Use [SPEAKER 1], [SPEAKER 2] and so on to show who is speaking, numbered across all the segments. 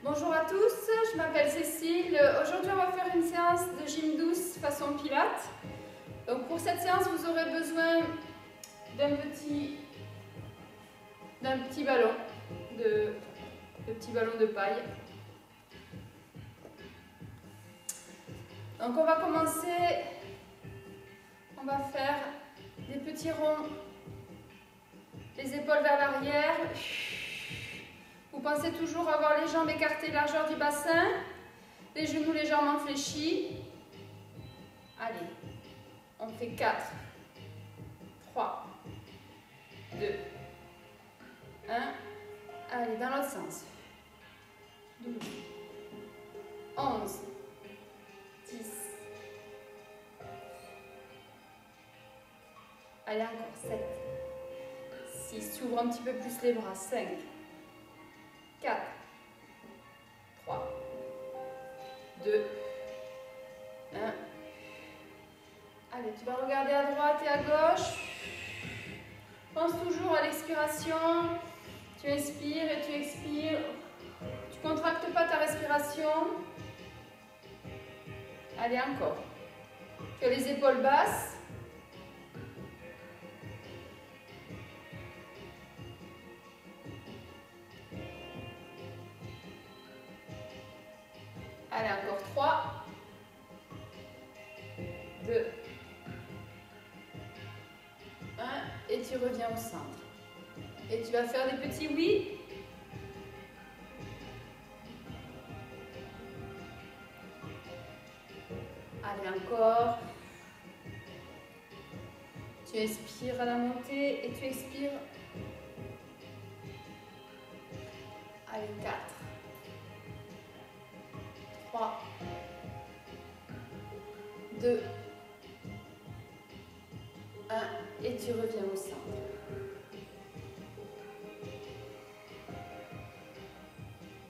[SPEAKER 1] Bonjour à tous, je m'appelle Cécile. Aujourd'hui, on va faire une séance de gym douce façon pilates. Donc pour cette séance, vous aurez besoin d'un petit ballon, de paille. Donc on va commencer, on va faire des petits ronds, les épaules vers l'arrière. Vous pensez toujours avoir les jambes écartées, largeur du bassin, les genoux légèrement fléchis. Allez, on fait 4, 3, 2, 1. Allez, dans l'autre sens. 12, 11, 10. Allez, encore 7, 6. Tu ouvres un petit peu plus les bras. 5, 4, 3, 2, 1. Allez, tu vas regarder à droite et à gauche. Pense toujours à l'expiration. Tu inspires et tu expires. Tu ne contractes pas ta respiration. Allez, encore. Tu as les épaules basses. Allez, encore 3, 2, 1. Et tu reviens au centre. Et tu vas faire des petits oui. Allez, encore. Tu inspires à la montée et tu expires. Allez, 4, 3, 2, 1. Et tu reviens au centre.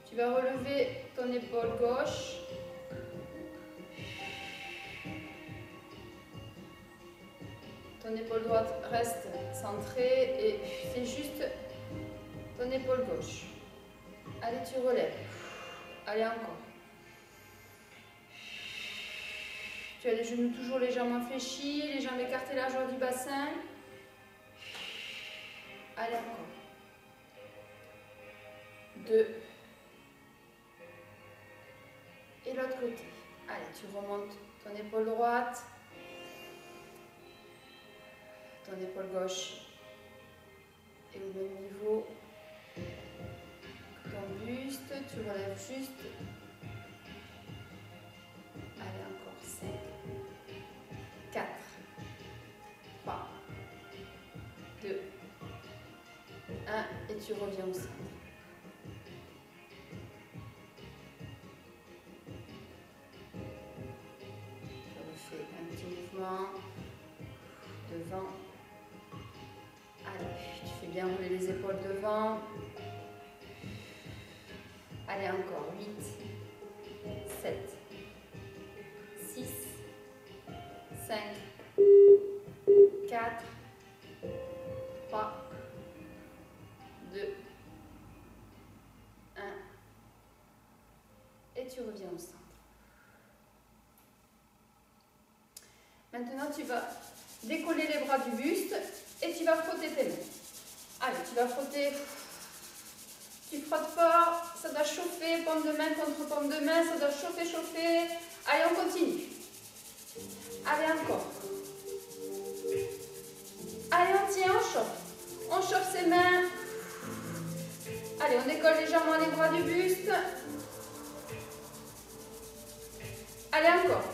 [SPEAKER 1] Tu vas relever ton épaule gauche. Ton épaule droite reste centrée et c'est juste ton épaule gauche. Allez, tu relèves. Allez, encore. Tu as les genoux toujours légèrement fléchis, les jambes écartées, largeur du bassin. Allez, encore. 2. Et l'autre côté. Allez, tu remontes ton épaule droite. Ton épaule gauche est au même niveau que ton buste. Tu relèves juste. Allez, encore 5, 4, 3, 2, 1. Et tu reviens au centre. Je refais un petit mouvement devant. Allez, tu fais bien rouler les épaules devant. Allez, encore 8, 7, 6, 5, 4, 3, 2, 1. Et tu reviens au centre. Maintenant, tu vas décoller les bras du buste et tu vas frotter tes mains. Allez, tu vas frotter. Tu frottes pas, ça doit chauffer, paume de main contre paume de main, ça doit chauffer, chauffer. Allez, on continue. Allez, encore. Allez, on tient, on chauffe. On chauffe ses mains. Allez, on décolle légèrement les bras du buste. Allez, encore.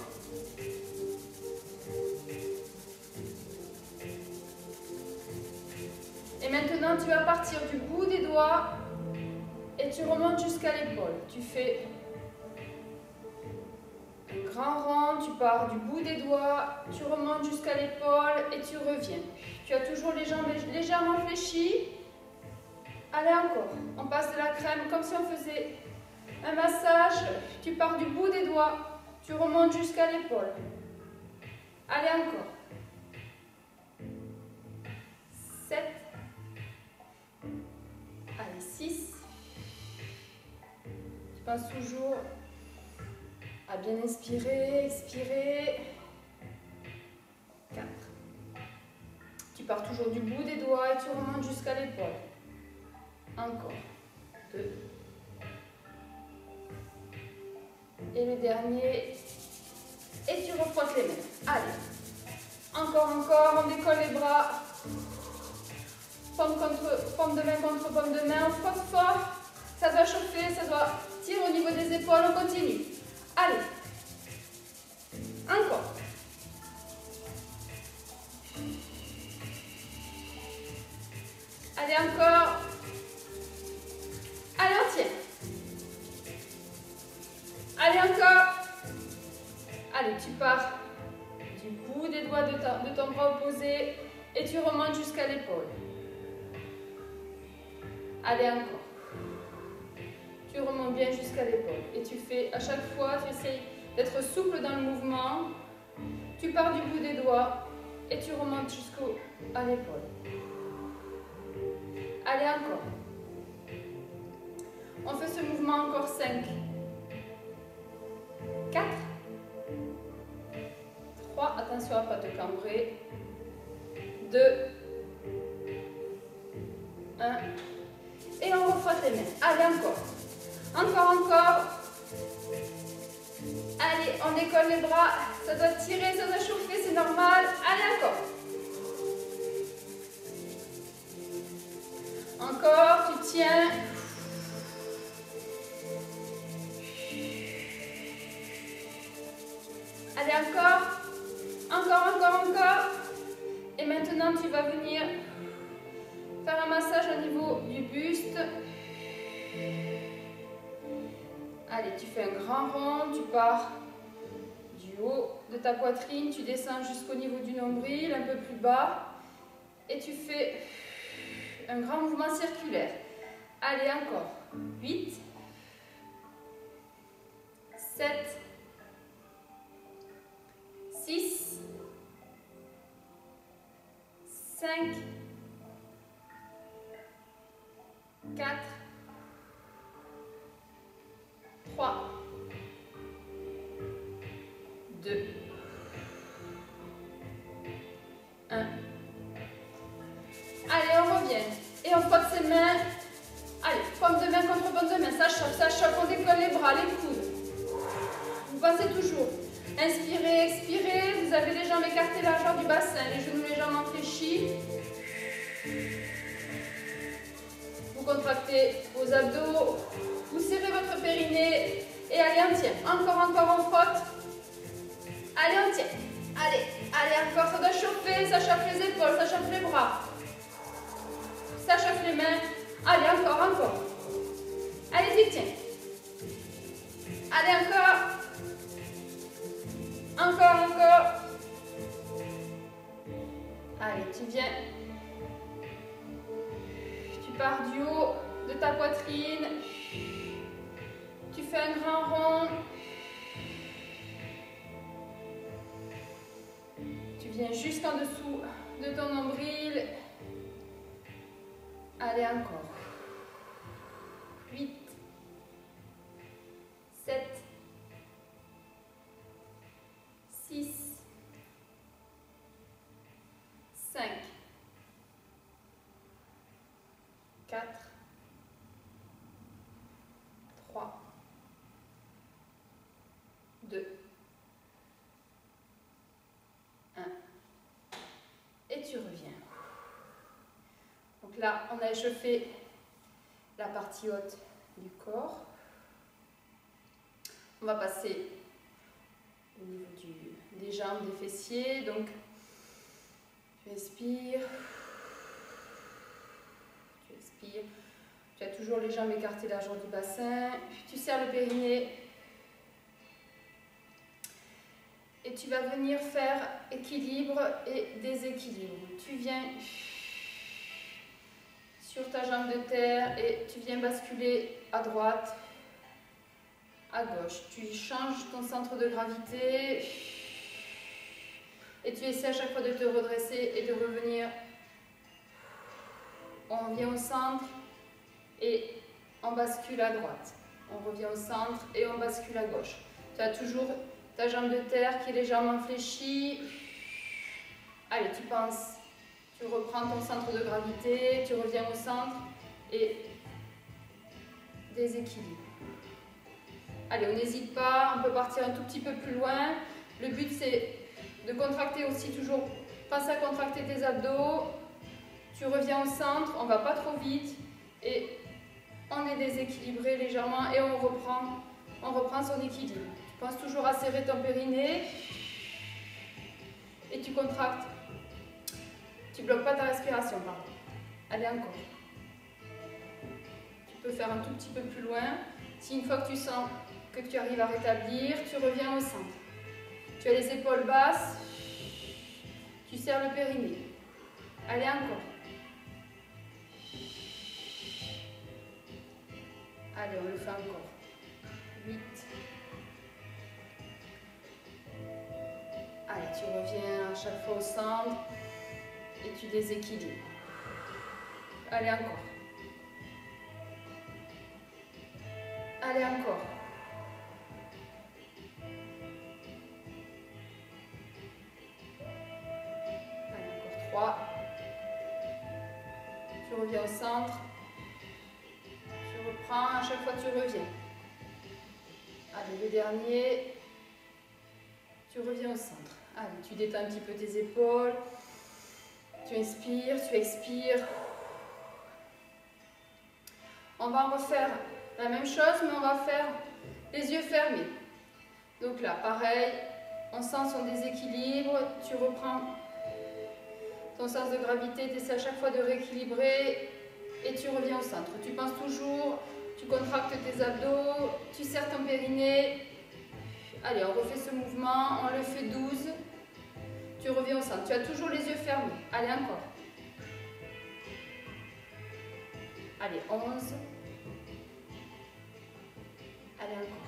[SPEAKER 1] Et maintenant, tu vas partir du bout des doigts et tu remontes jusqu'à l'épaule. Tu fais un grand rond, tu pars du bout des doigts, tu remontes jusqu'à l'épaule et tu reviens. Tu as toujours les jambes légèrement fléchies. Allez, encore. On passe de la crème comme si on faisait un massage. Tu pars du bout des doigts, tu remontes jusqu'à l'épaule. Allez, encore. 7. Allez, 6. Pense toujours à bien inspirer, expirer. 4. Tu pars toujours du bout des doigts et tu remontes jusqu'à l'épaule. Encore. 2. Et le dernier. Et tu refroites les mains. Allez. Encore, on décolle les bras. Paume de main contre paume de main. On frotte fort. Ça doit chauffer, ça doit tirer au niveau des épaules. On continue. Allez. Encore. Allez, encore. Allez, on tient. Allez, encore. Allez, tu pars du bout des doigts de ton bras opposé et tu remontes jusqu'à l'épaule. Allez, encore. Tu remontes bien jusqu'à l'épaule. Et tu fais, à chaque fois, tu essayes d'être souple dans le mouvement. Tu pars du bout des doigts et tu remontes jusqu'à l'épaule. Allez, encore. On fait ce mouvement encore 5. 4. 3. Attention à ne pas te cambrer. 2. 1. Et on refrotte les mains. Allez, encore. Encore. Allez, on décolle les bras. Ça doit tirer, ça doit chauffer, c'est normal. Allez, encore. Encore, tu tiens. Allez, encore. Encore. Et maintenant, tu vas venir faire un massage au niveau du buste. Allez, tu fais un grand rond, tu pars du haut de ta poitrine, tu descends jusqu'au niveau du nombril, un peu plus bas, et tu fais un grand mouvement circulaire. Allez, encore. 8, 7, 6, 5, 4, 3, 2, 1. Allez, on revient. Et on frotte ses mains. Allez, paume de main contre paume de main. Ça chauffe. On décolle les bras, les coudes. Vous pensez toujours. Inspirez, expirez. Vous avez les jambes écartées, la largeur du bassin. Les genoux légèrement fléchis. Vous contractez vos abdos. Vous serrez votre périnée. Et allez, on tient. Encore, on frotte. Allez, on tient. Allez, encore. Ça doit chauffer. Ça chauffe les épaules, ça chauffe les bras. Ça chauffe les mains. Allez, encore. Allez-y, tiens. Allez, encore. Allez, tu viens. Tu pars du haut de ta poitrine. Tu fais un grand rond. Tu viens jusqu'en dessous de ton nombril. Allez, encore. 8, 7, 6, 5, 4, 3, 2, 1. Et tu reviens. Donc là, on a échauffé la partie haute du corps. On va passer au niveau des jambes, des fessiers. Donc, tu expires. Tu as toujours les jambes écartées largeur du bassin. Tu serres le périnée. Et tu vas venir faire équilibre et déséquilibre. Tu viens sur ta jambe de terre et tu viens basculer à droite, à gauche. Tu changes ton centre de gravité et tu essaies à chaque fois de te redresser et de revenir. On vient au centre et on bascule à droite. On revient au centre et on bascule à gauche. Tu as toujours ta jambe de terre qui est légèrement fléchie. Allez, tu penses, tu reprends ton centre de gravité, tu reviens au centre et déséquilibre. Allez, on n'hésite pas, on peut partir un tout petit peu plus loin. Le but c'est de contracter aussi toujours, pense à contracter tes abdos. Tu reviens au centre, on ne va pas trop vite et on est déséquilibré légèrement et on reprend son équilibre. Tu penses toujours à serrer ton périnée et tu contractes. Tu ne bloques pas ta respiration, pardon. Allez, encore. Tu peux faire un tout petit peu plus loin. Si une fois que tu sens que tu arrives à rétablir, tu reviens au centre. Tu as les épaules basses, tu serres le périnée. Allez, encore. Allez, on le fait encore. 8. Allez, tu reviens à chaque fois au centre et tu déséquilibres. Allez, encore. Allez, encore. Allez, encore 3. Tu reviens au centre. Tu reprends, à chaque fois tu reviens. Allez, le dernier. Tu reviens au centre. Allez, tu détends un petit peu tes épaules. Tu inspires, tu expires. On va refaire la même chose, mais on va faire les yeux fermés. Donc là, pareil, on sent son déséquilibre. Tu reprends ton sens de gravité, tu essaies à chaque fois de rééquilibrer et tu reviens au centre. Tu penses toujours, tu contractes tes abdos, tu serres ton périnée. Allez, on refait ce mouvement, on le fait 12. Tu reviens au centre. Tu as toujours les yeux fermés. Allez, encore. Allez, 11. Allez, encore.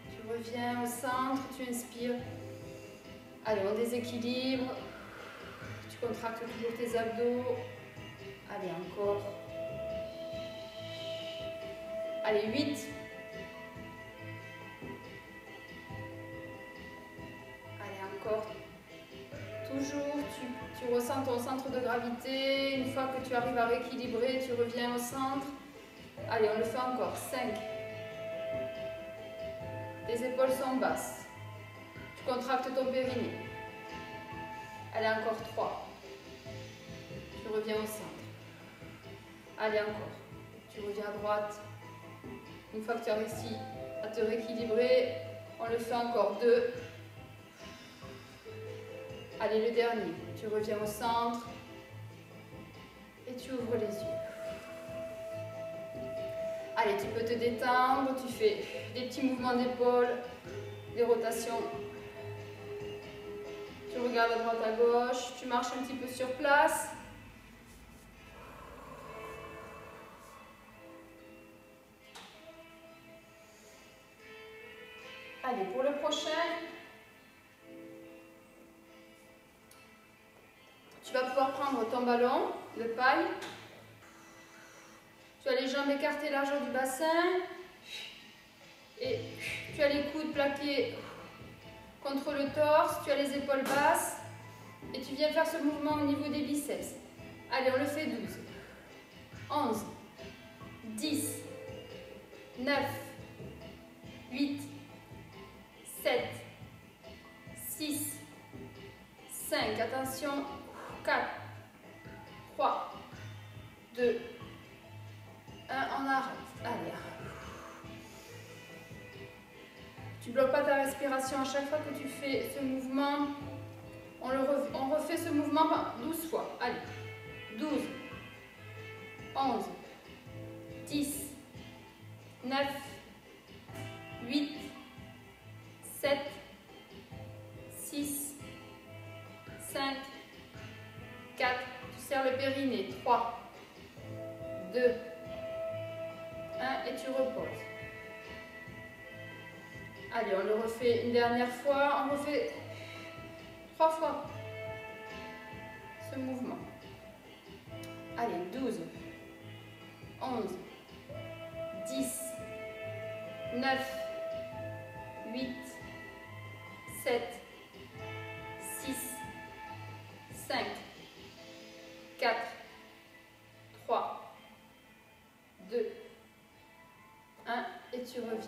[SPEAKER 1] Tu reviens au centre, tu inspires. Allez, on déséquilibre. Tu contractes toujours tes abdos. Allez, encore. Allez, 8. Allez, encore. Toujours, tu ressens ton centre de gravité. Une fois que tu arrives à rééquilibrer, tu reviens au centre. Allez, on le fait encore. 5. Tes épaules sont basses. Tu contractes ton périnée. Allez, encore 3. Tu reviens au centre. Allez, encore. Tu reviens à droite. Une fois que tu as réussi à te rééquilibrer, on le fait encore. 2. Allez, le dernier. Tu reviens au centre et tu ouvres les yeux. Allez, tu peux te détendre, tu fais des petits mouvements d'épaule, des rotations. Tu regardes à droite, à gauche, tu marches un petit peu sur place. Allez, pour le prochain, tu vas pouvoir prendre ton ballon de paille. Tu as les jambes écartées largeur du bassin et tu as les coudes plaqués contre le torse, tu as les épaules basses et tu viens faire ce mouvement au niveau des biceps. Allez, on le fait 12, 11, 10, 9, 8, 7, 6, 5, attention, 4, 3, 2, 1, on arrête. Allez. Tu ne bloques pas ta respiration à chaque fois que tu fais ce mouvement. On refait ce mouvement 12 fois. Allez. 12, 11, 10, 9, 8, 7, 6, 5, 4. Tu serres le périnée. 3, 2, 1 et tu reposes. Allez, on le refait une dernière fois. On refait 3 fois ce mouvement. Allez, 12, 11, 10, 9, 8, 7, 6, 5, 4, 3, 2, 1 et tu reviens.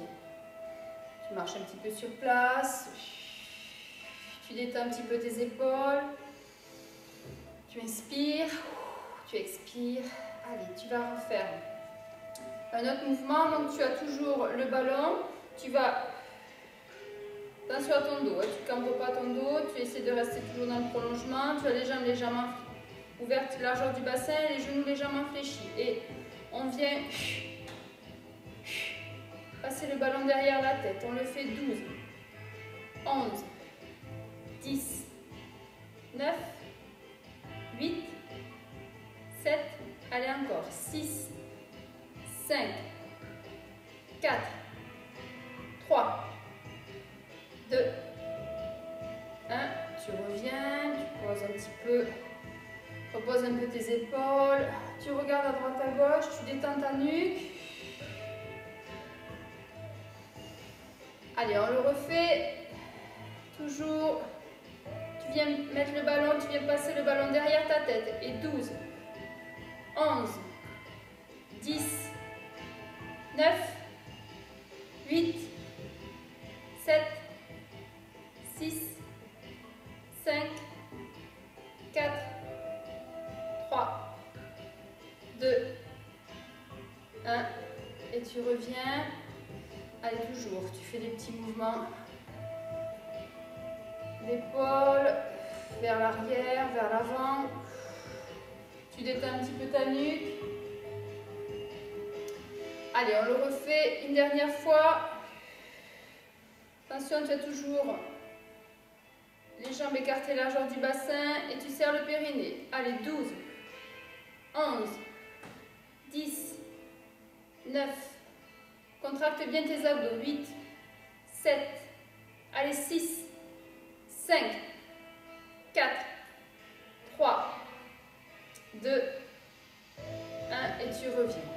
[SPEAKER 1] Tu marches un petit peu sur place, tu détends un petit peu tes épaules, tu inspires, tu expires. Allez, tu vas refaire un autre mouvement. Donc tu as toujours le ballon, tu vas, attention à ton dos, tu ne cambres pas ton dos, tu essaies de rester toujours dans le prolongement, tu as les jambes légèrement ouvertes, largeur du bassin, les genoux légèrement fléchis. Et on vient passer le ballon derrière la tête. On le fait 12, 11, 10, 9, 8, 7, allez encore, 6, 5, 4, 3, 2, 1, tu reviens, tu poses un petit peu, repose un peu tes épaules, tu regardes à droite à gauche, tu détends ta nuque. Allez, on le refait, toujours, tu viens mettre le ballon, tu viens passer le ballon derrière ta tête, et 12, 11, 10, 9, 8, 7, 6, 5, 4, 3, 2, 1, et tu reviens. Allez, toujours, tu fais des petits mouvements d'épaule, vers l'arrière, vers l'avant. Tu détends un petit peu ta nuque. Allez, on le refait une dernière fois. Attention, tu as toujours les jambes écartées largeur du bassin et tu serres le périnée. Allez, 12, 11, 10, 9, contracte bien tes abdos, 8, 7, allez, 6, 5, 4, 3, 2, 1 et tu reviens.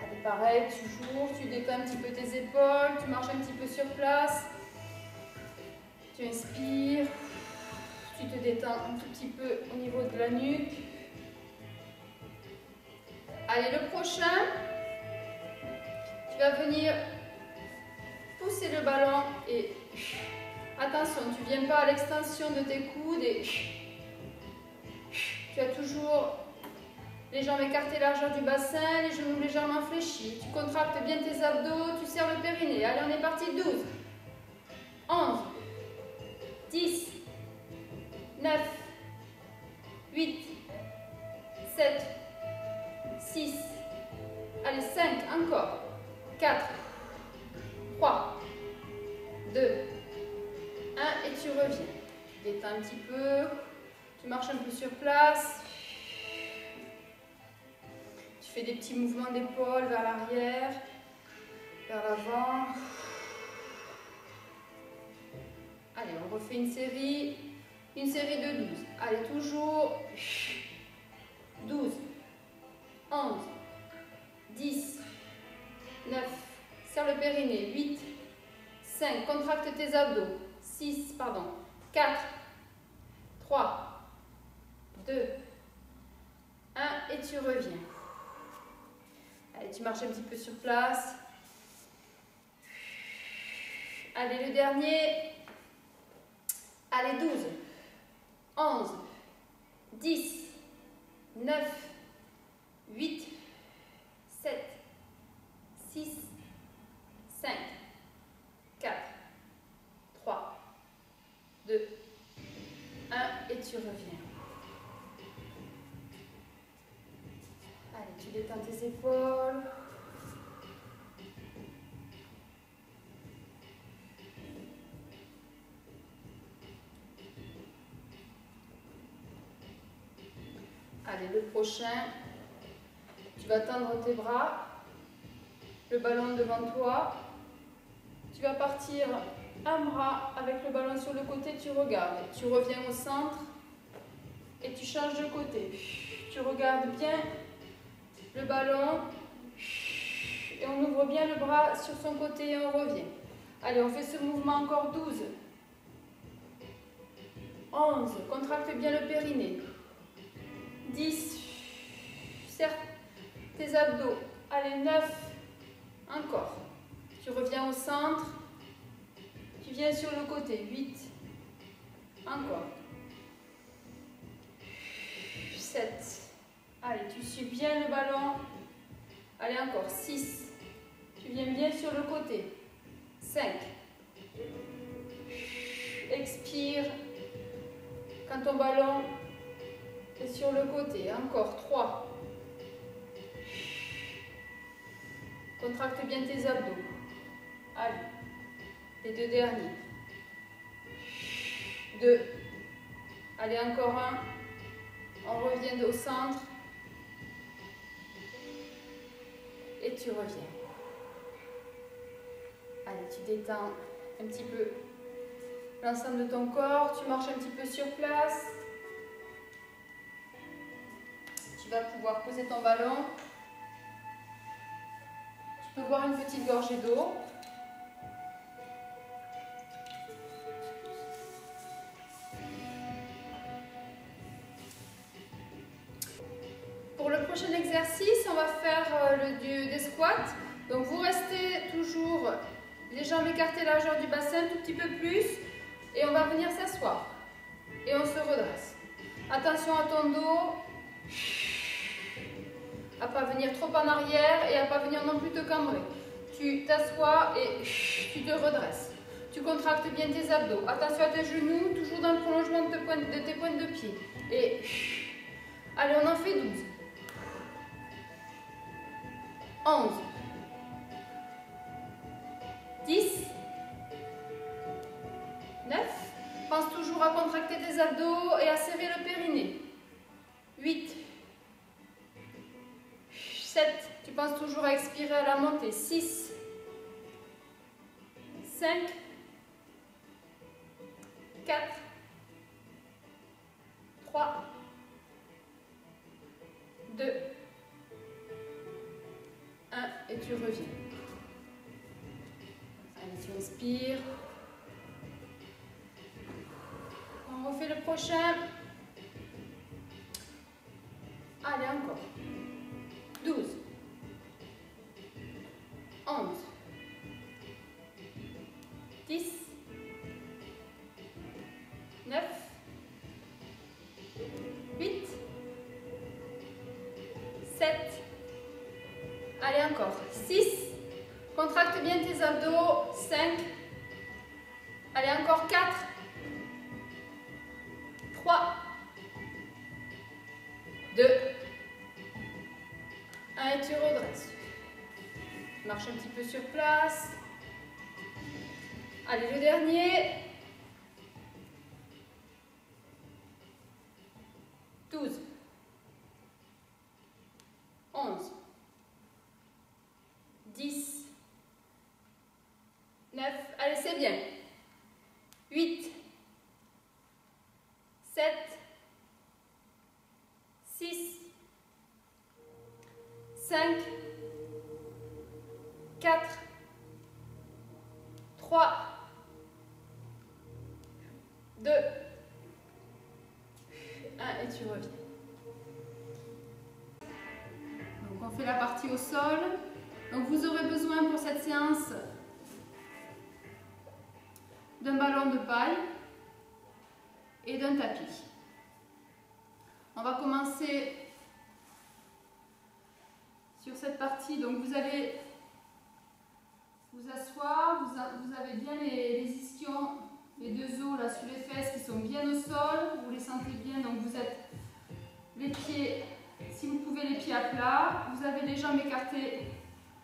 [SPEAKER 1] Allez, pareil, toujours, tu détends un petit peu tes épaules, tu marches un petit peu sur place, tu inspires, tu te détends un tout petit peu au niveau de la nuque. Allez, le prochain, tu vas venir pousser le ballon et attention, tu ne viens pas à l'extension de tes coudes et tu as toujours les jambes écartées largeur du bassin, les genoux légèrement fléchis. Tu contractes bien tes abdos, tu serres le périnée. Allez, on est parti, 12, 11, 10, 9, 8, 7, 6, allez, 5, encore, 4, 3, 2, 1 et tu reviens. Tu détends un petit peu, tu marches un peu sur place, tu fais des petits mouvements d'épaule vers l'arrière, vers l'avant. Allez, on refait une série de 12. Allez, toujours 12, 11, 10, 9, serre le périnée, 8, 5, contracte tes abdos, 6, pardon, 4, 3, 2, 1 et tu reviens. Allez, tu marches un petit peu sur place. Allez, le dernier. Allez, 12, 11, 10, 9, 8, 7, 6, 5, 4, 3, 2, 1 et tu reviens. Allez, tu détends tes épaules. Allez, le prochain, tu vas tendre tes bras, le ballon devant toi. Tu vas partir un bras avec le ballon sur le côté, tu regardes. Tu reviens au centre et tu changes de côté. Tu regardes bien le ballon et on ouvre ouvre bien le bras sur son côté et on revient. Allez, on fait ce mouvement encore 12. 11. Contracte bien le périnée. 10. Serre tes abdos. Allez, 9. Encore. Tu reviens au centre. Tu viens sur le côté. 8. Encore. 7. Allez, tu suis bien le ballon. Allez, encore. 6. Tu viens bien sur le côté. 5. Expire. Quand ton ballon est sur le côté. Encore. 3. Contracte bien tes abdos. Allez. Les 2 derniers. 2. Allez, encore 1. On revient au centre. Et tu reviens. Allez, tu détends un petit peu l'ensemble de ton corps. Tu marches un petit peu sur place. Tu vas pouvoir poser ton ballon. Tu peux boire une petite gorgée d'eau. Pour le prochain exercice, on va faire des squats. Donc vous restez toujours les jambes écartées largeur du bassin, un tout petit peu plus. Et on va venir s'asseoir. Et on se redresse. Attention à ton dos. À ne pas venir trop en arrière et à ne pas venir non plus te cambrer. Tu t'assois et tu te redresses. Tu contractes bien tes abdos. Attention à tes genoux, toujours dans le prolongement de tes pointes de pied. Et allez, on en fait 12. 11. 10. 9. Pense toujours à contracter tes abdos et à serrer le périnée. 8. 7. Tu penses toujours à expirer à la montée. 6. 5. 4. 3. 2. 1. Et tu reviens. Allez, tu inspires. On refait le prochain. Allez, encore. 12. 11. 10. 9. 8. 7. Allez, encore. 6. Contracte bien tes abdos. 5. Allez, encore 4. 3. 2. 1 et tu redresses. Marche un petit peu sur place. Allez, le dernier. 12. 11. 10. 9. Allez, c'est bien. 8. 7. 6. 5. 4. 3. 2. 1 et tu reviens. Donc on fait la partie au sol. Donc vous aurez besoin pour cette séance d'un ballon de paille et d'un tapis. On va commencer sur cette partie. Donc vous allez vous asseoir, vous avez bien les ischions, les deux os là sous les fesses qui sont bien au sol, vous les sentez bien, donc vous êtes les pieds, si vous pouvez les pieds à plat, vous avez les jambes écartées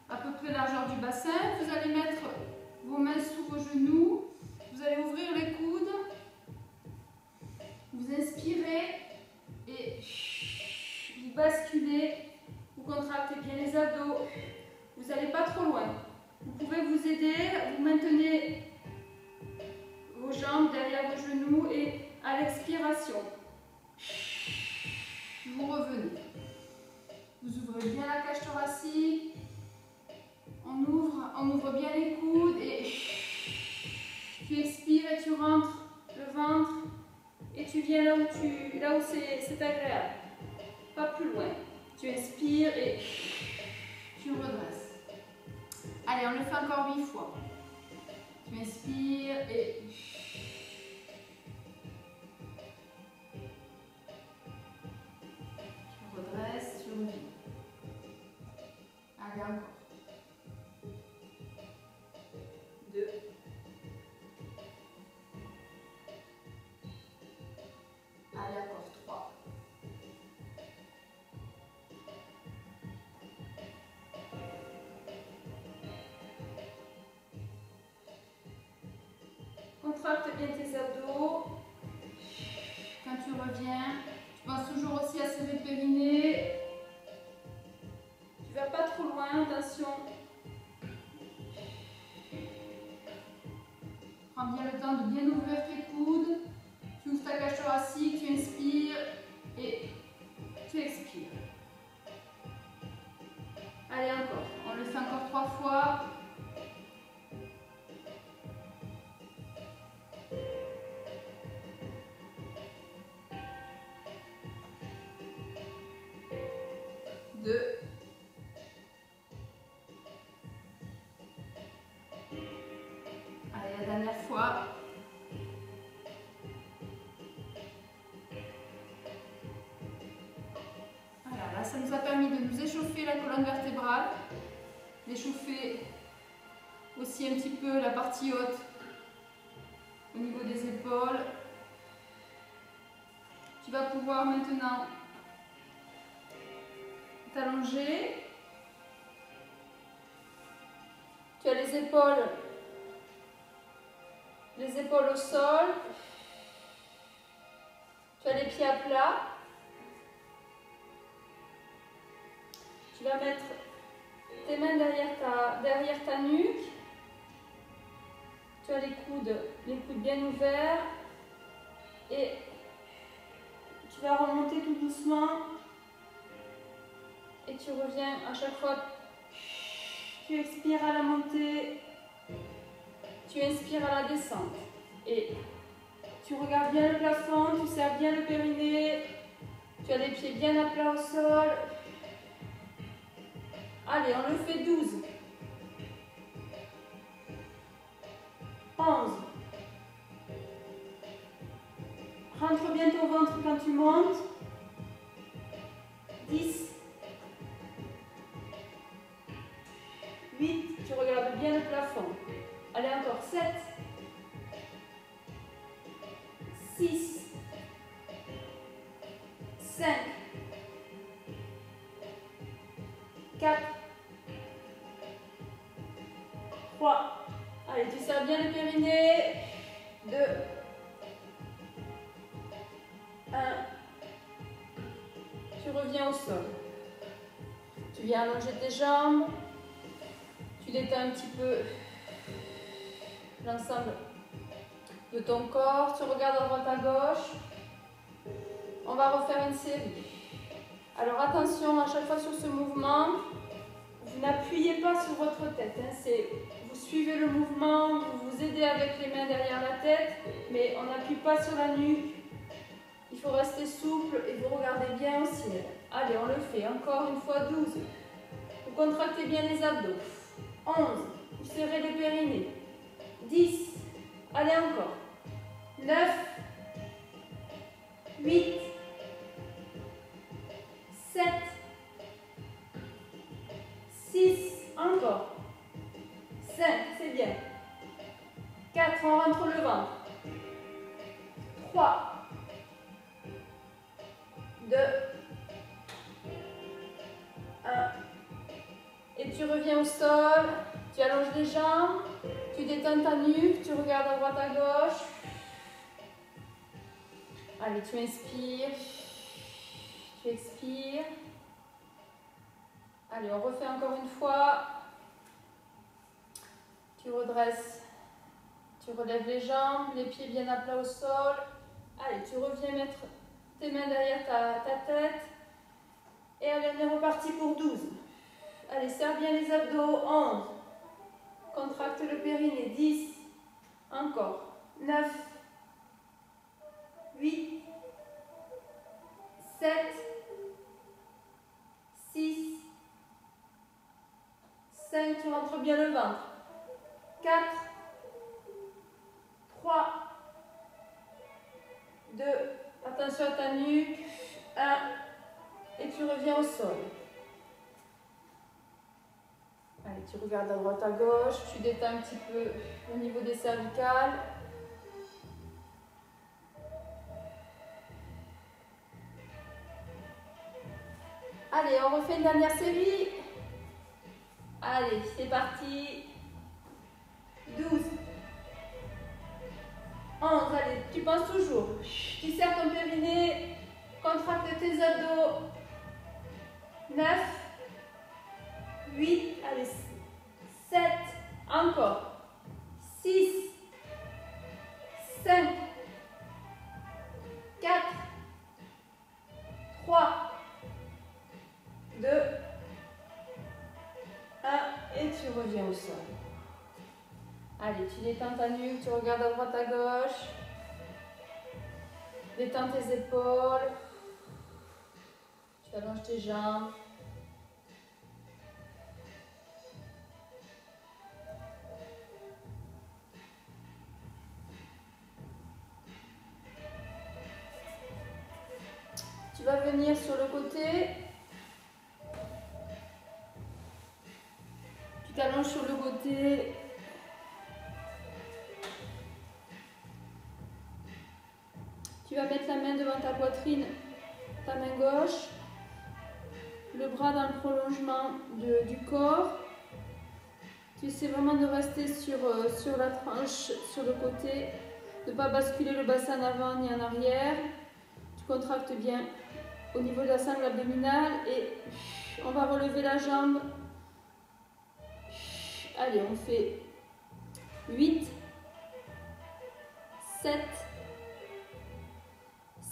[SPEAKER 1] à peu près largeur du bassin, vous allez mettre vos mains sous vos genoux, vous allez ouvrir les coudes, vous inspirez et vous basculez, vous contractez bien les abdos, vous n'allez pas trop loin. Vous pouvez vous aider, vous maintenez vos jambes derrière vos genoux et à l'expiration, vous revenez. Vous ouvrez bien la cage thoracique, on ouvre. Allez, on le fait encore 8 fois. Tu inspires et... Tu redresses, tu reviens. Allez, encore. 2. Allez, encore 3. Contracte bien tes abdos. Quand tu reviens, tu penses toujours aussi à serrer le périnée. Tu ne vas pas trop loin, attention. Prends bien le temps de bien ouvrir tes coudes. Tu ouvres ta cage thoracique, tu inspires et tu expires. Allez, encore. On le fait encore 3 fois. Allez, la dernière fois. Voilà, là, ça nous a permis de nous échauffer la colonne vertébrale, d'échauffer aussi un petit peu la partie haute au niveau des épaules. Tu vas pouvoir maintenant t'allonger. Tu as les épaules au sol. Tu as les pieds à plat. Tu vas mettre tes mains derrière ta nuque. Tu as les coudes bien ouverts. Et tu vas remonter tout doucement. Et tu reviens à chaque fois. Tu expires à la montée. Tu inspires à la descente. Et tu regardes bien le plafond. Tu serres bien le périnée. Tu as les pieds bien à plat au sol. Allez, on le fait 12. 11. Rentre bien ton ventre quand tu montes. 10. 8. Tu regardes bien le plafond. Allez, encore 7. 6. 5. 4. 3. Allez, tu serres bien le périnée. 2. 1. Tu reviens au sol. Tu viens allonger tes jambes. Tu détends un petit peu l'ensemble de ton corps. Tu regardes à droite à gauche. On va refaire une série. Alors attention, à chaque fois sur ce mouvement, vous n'appuyez pas sur votre tête. Vous suivez le mouvement, vous vous aidez avec les mains derrière la tête, mais on n'appuie pas sur la nuque. Il faut rester souple et vous regardez bien au ciel. Allez, on le fait. Encore une fois, 12. Vous contractez bien les abdos. 11. Vous serrez les périnées. 10. Allez, encore. 9. 8. 7. 6. Encore. 5. C'est bien. 4. On rentre le ventre. 3. 2, 1. Et tu reviens au sol, tu allonges les jambes, tu détends ta nuque, tu regardes à droite à gauche. Allez, tu inspires, tu expires. Allez, on refait encore une fois. Tu redresses, tu relèves les jambes, les pieds bien à plat au sol. Allez, tu reviens mettre tes mains derrière ta tête. Et allez, on est reparti pour 12. Allez, serre bien les abdos. 11. Contracte le périnée. 10. Encore. 9. 8. 7. 6. 5, tu rentres bien le ventre. 4, 3, 2, attention à ta nuque. 1, et tu reviens au sol. Allez, tu regardes à droite, à gauche, tu détends un petit peu au niveau des cervicales. Allez, on refait une dernière série. Allez, c'est parti. 12. 11, allez, tu penses toujours. Tu serres ton périnée, contracte tes abdos. 9, 8, allez, 7, encore. 6, 5, 4, 3, 2, 1, et tu reviens au sol. Allez, tu détends ta nuque, tu regardes à droite, à gauche. Détends tes épaules. Tu allonges tes jambes. Tu vas venir sur le côté. Tu t'allonges sur le côté. Tu vas mettre la main devant ta poitrine, ta main gauche, le bras dans le prolongement du corps. Tu essaies vraiment de rester sur la tranche, sur le côté, de ne pas basculer le bassin en avant ni en arrière. Tu contractes bien au niveau de la sangle abdominale et on va relever la jambe. Allez, on fait 8, 7,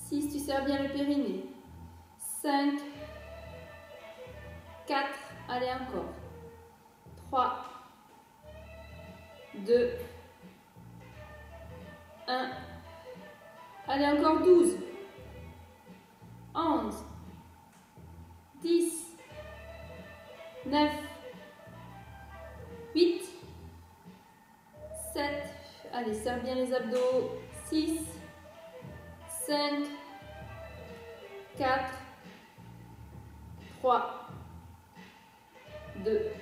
[SPEAKER 1] 6, tu serres bien le périnée. 5, 4, allez encore. 3, 2, 1. Allez, encore 12, 11, 10, 9, 8, 7. Allez, serre bien les abdos. 6, 5, 4, 3, 2,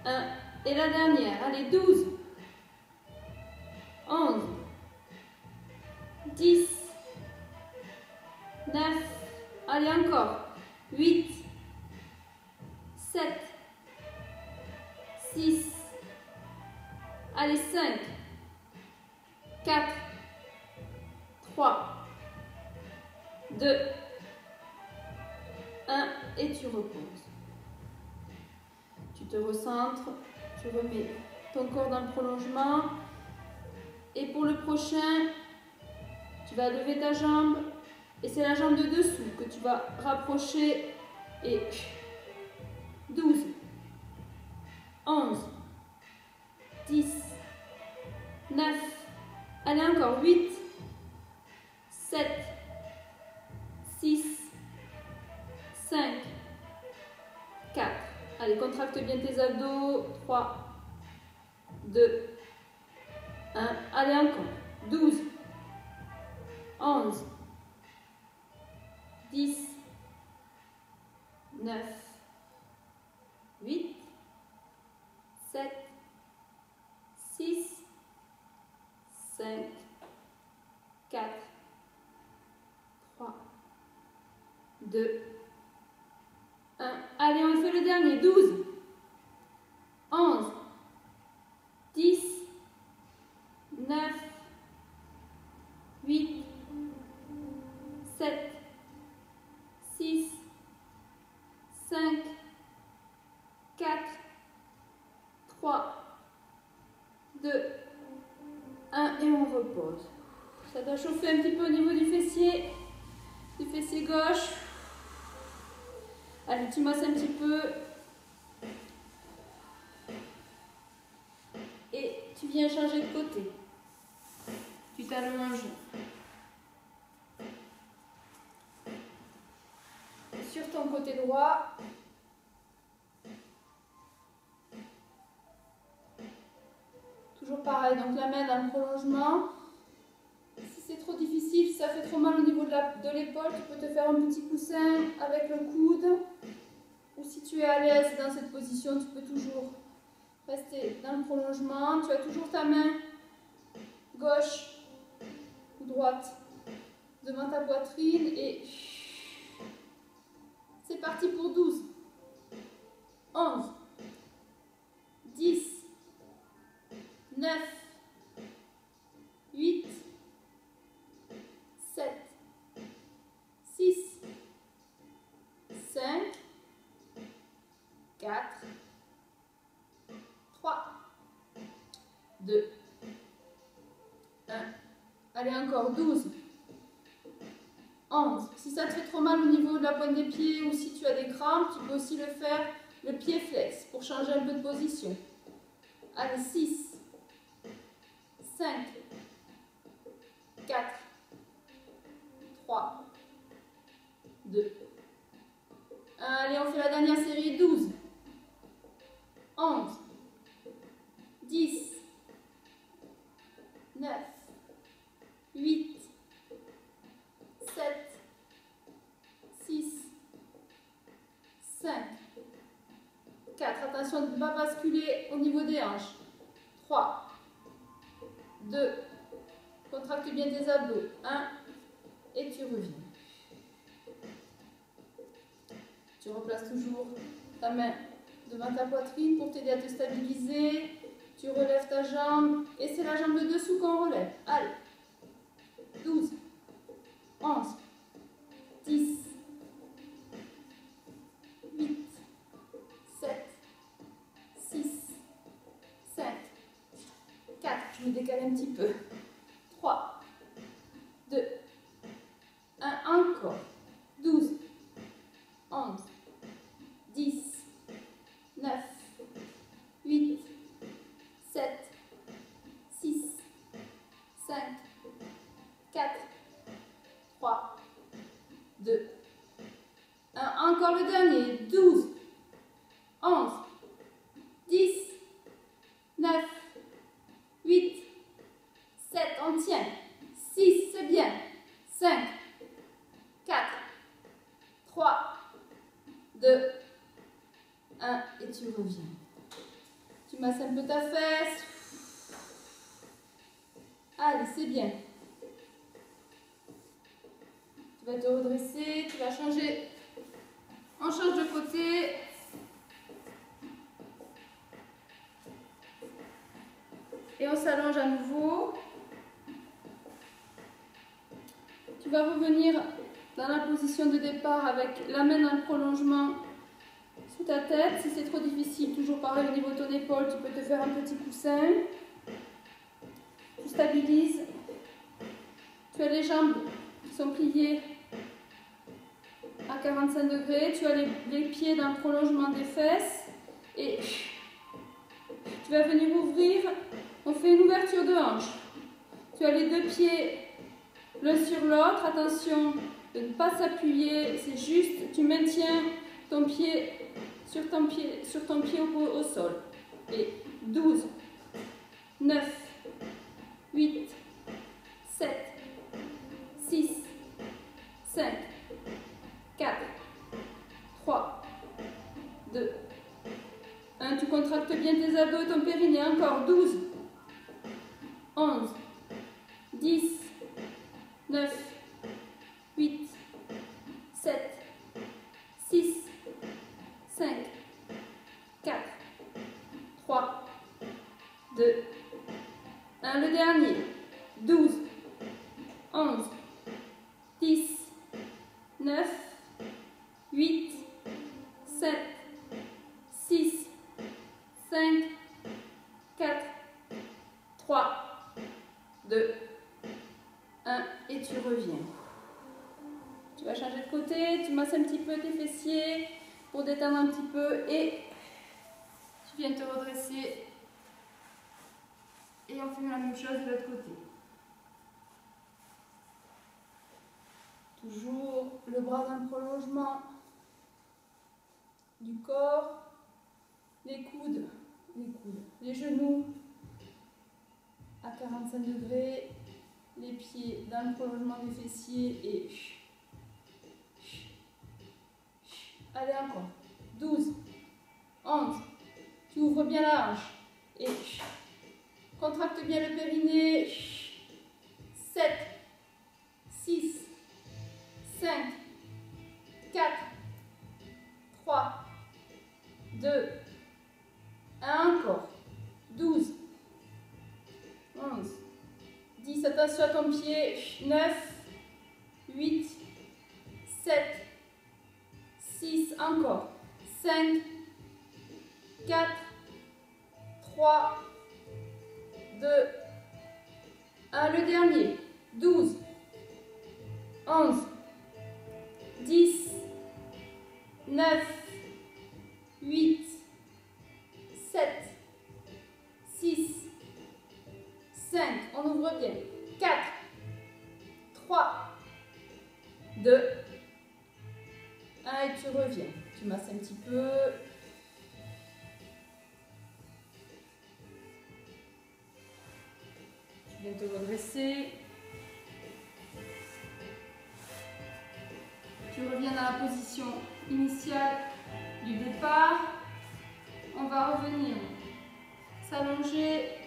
[SPEAKER 1] 1. Et la dernière. Allez, 12, 11, 10, 9. Allez, encore. 8, 7, 6. Allez, 5, 4, 3, 2, 1. Et tu reposes. Tu te recentres, tu remets ton corps dans le prolongement. Et pour le prochain, tu vas lever ta jambe. Et c'est la jambe de dessous que tu vas rapprocher. Et 12, 11, 10, 9, allez encore, 8, 7, 6, 5, 4, allez, contracte bien tes abdos, 3, 2, 1, allez encore, 12, 11, 10, 9, 8, 7, 6, 5, 4, 3, 2, 1. Allez, on fait le dernier. 12, 11, 10, 9, 8, 7, 6, 5, 4, 3, 2, 1 et on repose. Ça doit chauffer un petit peu au niveau du fessier gauche. Allez, tu masses un petit peu. Et tu viens changer de côté. Tu t'allonges sur ton côté droit. Toujours pareil, donc la main dans le prolongement. Si c'est trop difficile, si ça fait trop mal au niveau de l'épaule, tu peux te faire un petit coussin avec le coude. Ou si tu es à l'aise dans cette position, tu peux toujours rester dans le prolongement. Tu as toujours ta main gauche ou droite devant ta poitrine et c'est parti pour 12, 11, 10, 9, 8, 7, 6, 5, 4, 3, 2, 1. Allez, encore 12, 11. Si ça te fait trop mal au niveau de la pointe des pieds ou si tu as des crampes, tu peux aussi le faire le pied flex pour changer un peu de position. Allez, 6, 5, 4, 3, 2, 1. Allez, on fait la dernière série, 12, 11, 10, 9, 8, 7, 6, 5, 4. Attention de ne pas basculer au niveau des hanches. 3, 2, contracte bien tes abdos. 1, et tu reviens. Tu replaces toujours ta main devant ta poitrine pour t'aider à te stabiliser. Tu relèves ta jambe et c'est la jambe de dessous qu'on relève. Allez. 12, 11, 10, 8, 7, 6, 5, 4. Je me décale un petit peu. 3, 2, 1. Encore. 12, 11, 10, 9, 8, 7, 6, 5, 4, 3, 2, 1. Encore le dernier. 12, 11, 10, 9, 8, 7. On tient. 6, c'est bien. 5, 4, 3, 2, 1. Et tu reviens. Tu masses un peu ta fesse. Allez, c'est bien. Tu vas te redresser, tu vas changer. On change de côté. Et on s'allonge à nouveau. Tu vas revenir dans la position de départ avec la main dans le prolongement sous ta tête. Si c'est trop difficile, toujours pareil au niveau de ton épaule, tu peux te faire un petit coussin. Tu stabilises. Tu as les jambes qui sont pliées à 45 degrés. Tu as les pieds dans le prolongement des fesses. Et tu vas venir ouvrir. On fait une ouverture de hanche. Tu as les deux pieds l'un sur l'autre. Attention de ne pas s'appuyer. C'est juste, tu maintiens ton pied sur ton pied au sol. Et 12, 9, 8, 7, 6, 5, 4, 3, 2, 1. Tu contractes bien tes abdos et ton périnée. Encore 12, 11, 10, 9, 8, 7, 6, 5, 4, 3, 2, 1. Le dernier. 12, 11, 10, 9, 8, 7, 6, 5, 4, 3, 2, 1. Et tu reviens. Tu vas changer de côté, tu masses un petit peu tes fessiers pour détendre un petit peu et tu viens te redresser. Et on fait la même chose de l'autre côté. Toujours le bras dans le prolongement du corps, les coudes, les genoux 45 degrés, les pieds dans le prolongement des fessiers et... Allez, encore. 12, 11, tu ouvres bien la hanche et contracte bien le périnée. 7, 6, 5, 4, 3, 2, 1, encore. 12, 11, 10, attention à ton pied. 9, 8, 7, 6, encore. 5, 4, 3, 2, 1, le dernier. 12, 11, 10, 9, 8, 7, 6, 5, on ouvre bien. 4, 3, 2, 1 et tu reviens. Tu masses un petit peu. Tu viens te redresser. Tu reviens dans la position initiale du départ. On va revenir s'allonger.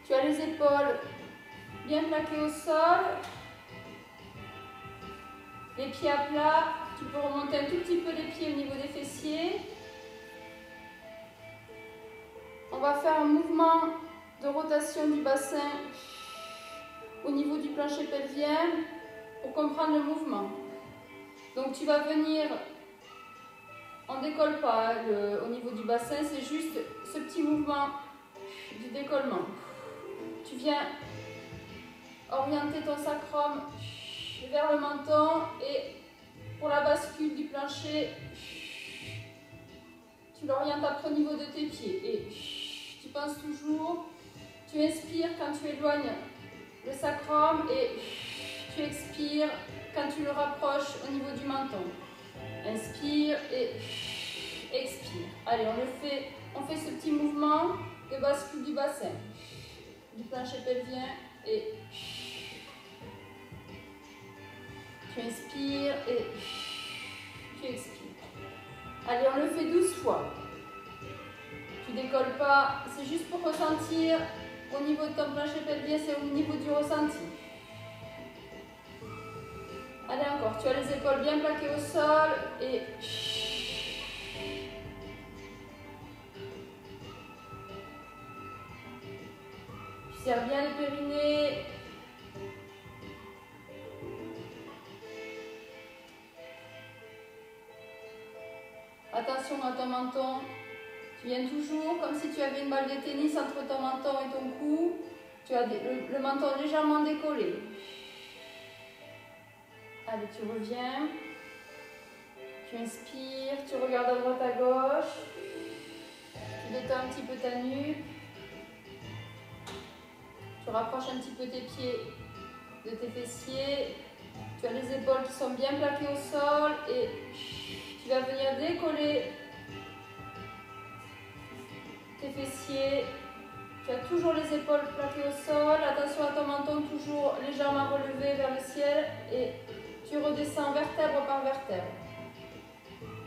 [SPEAKER 1] Tu as les épaules bien plaquées au sol. Les pieds à plat. Tu peux remonter un tout petit peu les pieds au niveau des fessiers. On va faire un mouvement de rotation du bassin au niveau du plancher pelvien pour comprendre le mouvement. Donc tu vas venir, on ne décolle pas au niveau du bassin, c'est juste ce petit mouvement du décollement. Tu viens orienter ton sacrum vers le menton et pour la bascule du plancher, tu l'orientes après au niveau de tes pieds et tu penses toujours, tu inspires quand tu éloignes le sacrum et tu expires quand tu le rapproches au niveau du menton. Inspire et expire. Allez, on fait ce petit mouvement de bascule du bassin, du plancher pelvien et tu inspires et tu expires. Allez, on le fait 12 fois. Tu décolles pas, c'est juste pour ressentir au niveau de ton plancher pelvien, c'est au niveau du ressenti. Allez, encore, tu as les épaules bien plaquées au sol et tu serres bien les périnées. Attention à ton menton. Tu viens toujours comme si tu avais une balle de tennis entre ton menton et ton cou. Tu as le menton légèrement décollé. Allez, tu reviens. Tu inspires, tu regardes à droite à gauche. Tu détends un petit peu ta nuque. Tu rapproches un petit peu tes pieds de tes fessiers. Tu as les épaules qui sont bien plaquées au sol et tu vas venir décoller tes fessiers. Tu as toujours les épaules plaquées au sol. Attention à ton menton toujours légèrement relevé vers le ciel et tu redescends vertèbre par vertèbre.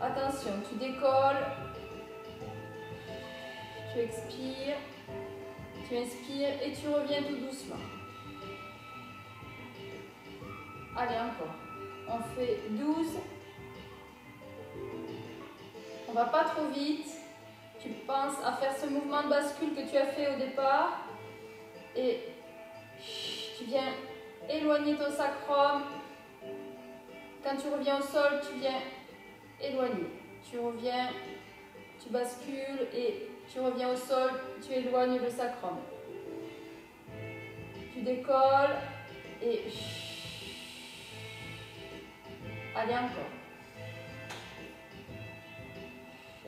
[SPEAKER 1] Attention, tu décolles. Tu expires. Tu inspires et tu reviens tout doucement. Allez, encore. On fait 12. On va pas trop vite. Tu penses à faire ce mouvement de bascule que tu as fait au départ. Et tu viens éloigner ton sacrum. Quand tu reviens au sol, tu viens éloigner. Tu reviens, tu bascules et tu reviens au sol, tu éloignes le sacrum. Tu décolles et... Allez, encore.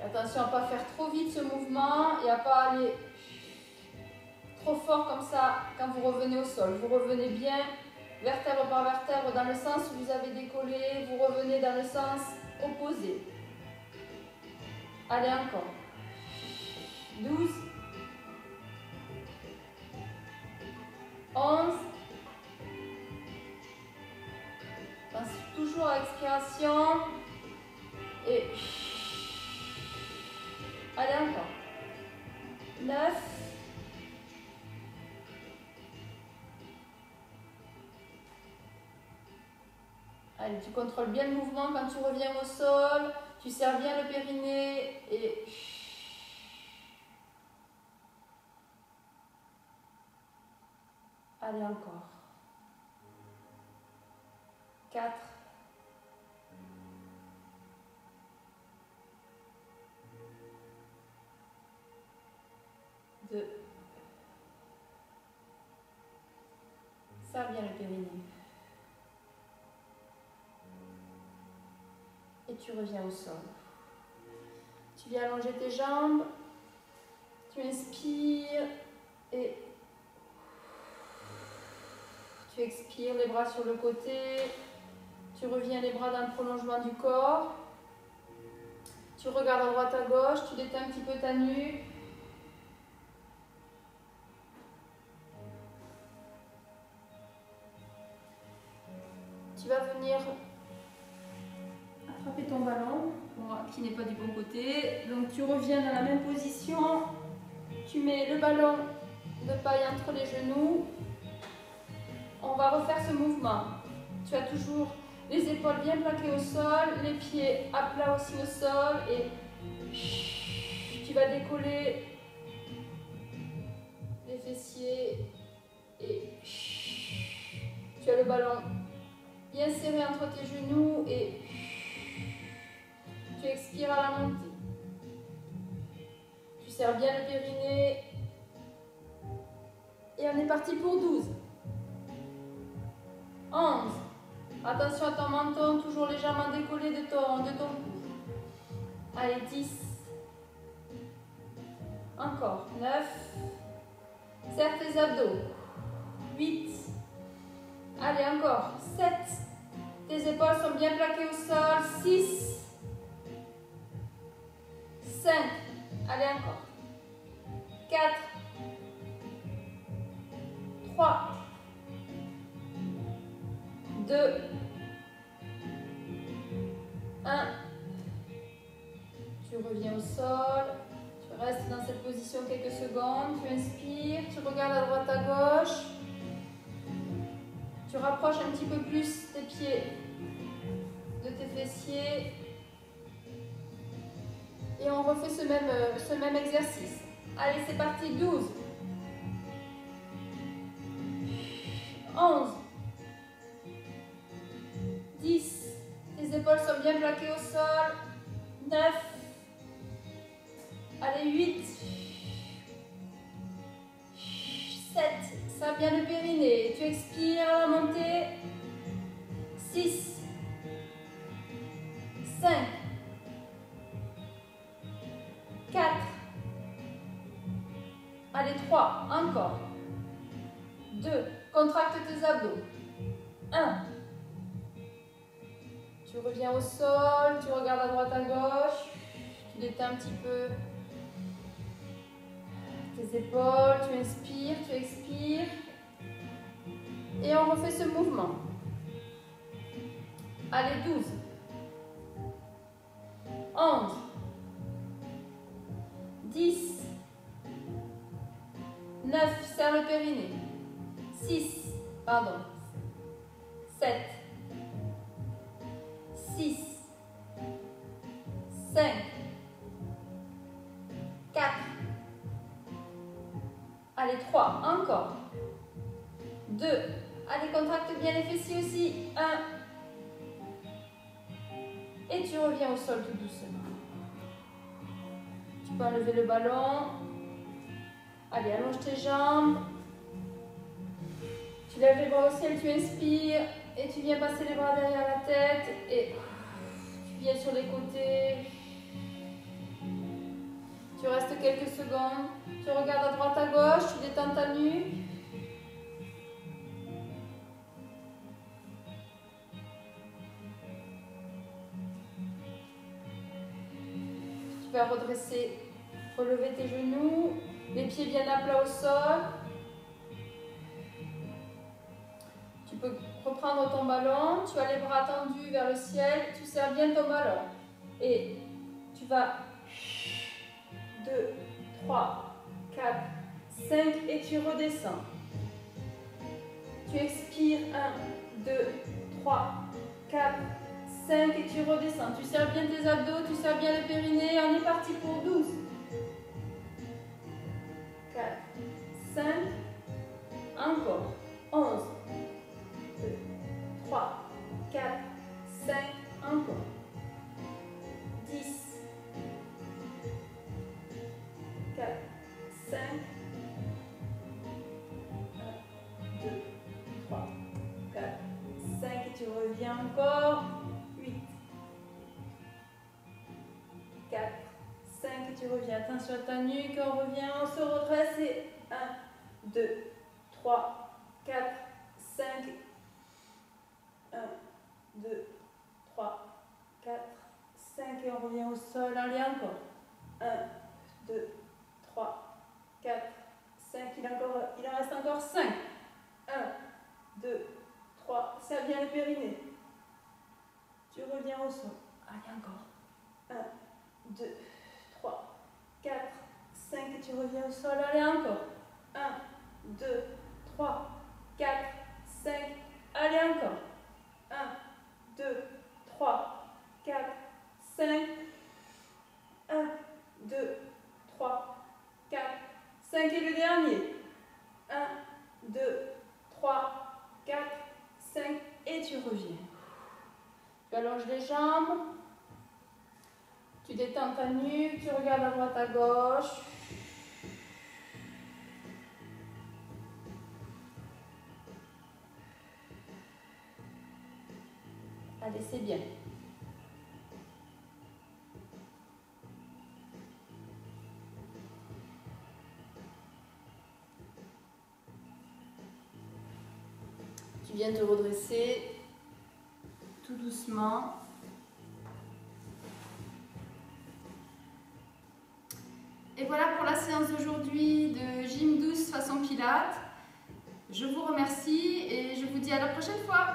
[SPEAKER 1] Attention à ne pas faire trop vite ce mouvement et à ne pas aller trop fort comme ça quand vous revenez au sol. Vous revenez bien vertèbre par vertèbre dans le sens où vous avez décollé, vous revenez dans le sens opposé. Allez, encore. 12. 11. Toujours à expiration. Et allez, encore. 9. Allez, tu contrôles bien le mouvement quand tu reviens au sol. Tu serres bien le périnée et allez, encore. 4. 2. Serre bien le périnée. Et tu reviens au sol. Tu viens allonger tes jambes. Tu inspires et tu expires, les bras sur le côté. Tu reviens les bras dans le prolongement du corps. Tu regardes à droite à gauche, tu détends un petit peu ta nuque. Tu vas venir attraper ton ballon, qui n'est pas du bon côté. Donc tu reviens dans la même position. Tu mets le ballon de paille entre les genoux. On va refaire ce mouvement. Tu as toujours les épaules bien plaquées au sol, les pieds à plat aussi au sol et tu vas décoller les fessiers et tu as le ballon bien serré entre tes genoux et tu expires à la montée. Tu serres bien le périnée et on est parti pour 12. 11. Attention à ton menton, toujours légèrement décollé de ton cou. Allez, 10. Encore. 9. Serre tes abdos. 8. Allez, encore. 7. Tes épaules sont bien plaquées au sol. 6. 5. Allez, encore. 4. 3. 2, 1. Tu reviens au sol. Tu restes dans cette position quelques secondes. Tu inspires. Tu regardes à droite à gauche. Tu rapproches un petit peu plus tes pieds de tes fessiers. Et on refait ce même exercice. Allez, c'est parti. 12. 11. 10. Tes épaules sont bien plaquées au sol. 9. Allez, 8. 7. Ça bien le périnée. Tu expires à la montée. 6. 5. 4. Allez, 3. Encore. 2. Contracte tes abdos. 1. Tu reviens au sol, tu regardes à droite à gauche, tu détends un petit peu tes épaules, tu inspires, tu expires. Et on refait ce mouvement. Allez, 12. 11. 10. 9. Serre le périnée. 6. Pardon. 7. 6, 5, 4, allez 3, encore, 2, allez contracte bien les fessiers aussi, 1, et tu reviens au sol tout doucement. Tu peux enlever le ballon, allez allonge tes jambes, tu lèves les bras au ciel, tu inspires, et tu viens passer les bras derrière la tête, et tu viens sur les côtés. Tu restes quelques secondes. Tu regardes à droite à gauche, tu détends ta nuque. Tu vas redresser, relever tes genoux, les pieds viennent à plat au sol. Tu peux reprendre ton ballon, tu as les bras tendus vers le ciel, tu serres bien ton ballon. Et tu vas 2, 3, 4, 5 et tu redescends. Tu expires 1, 2, 3, 4, 5 et tu redescends. Tu serres bien tes abdos, tu serres bien le périnée. On est parti pour 12. 4, 5, encore. 11, 2, 3, 4, 5, encore. 10, 4, 5, 1, 2, 3, 4, 5 et tu reviens encore. 8, 4, 5 et tu reviens. Attention à ta nuque, on revient, on se redresse et 1, 2, 3, 4, 5, 1, 2, 3, 4, 5 et on revient au sol. Allez encore. 1, 2, 3, 4, 5. Il en reste encore 5. 1, 2, 3. Ça vient le périnée. Tu reviens au sol. Allez encore. 1, 2, 3, 4, 5 et tu reviens au sol. Allez encore. 1, 2, 3, 4, 5. Allez encore. 1, 2, 3, 4, 5. 1, 2, 3, 4, 5 et le dernier. 1, 2, 3, 4, 5 et tu reviens. Tu allonges les jambes. Tu détends ta nuque, tu regardes à droite à gauche. Allez, c'est bien. Tu viens te redresser tout doucement. Et voilà pour la séance d'aujourd'hui de gym douce façon pilates. Je vous remercie et je vous dis à la prochaine fois.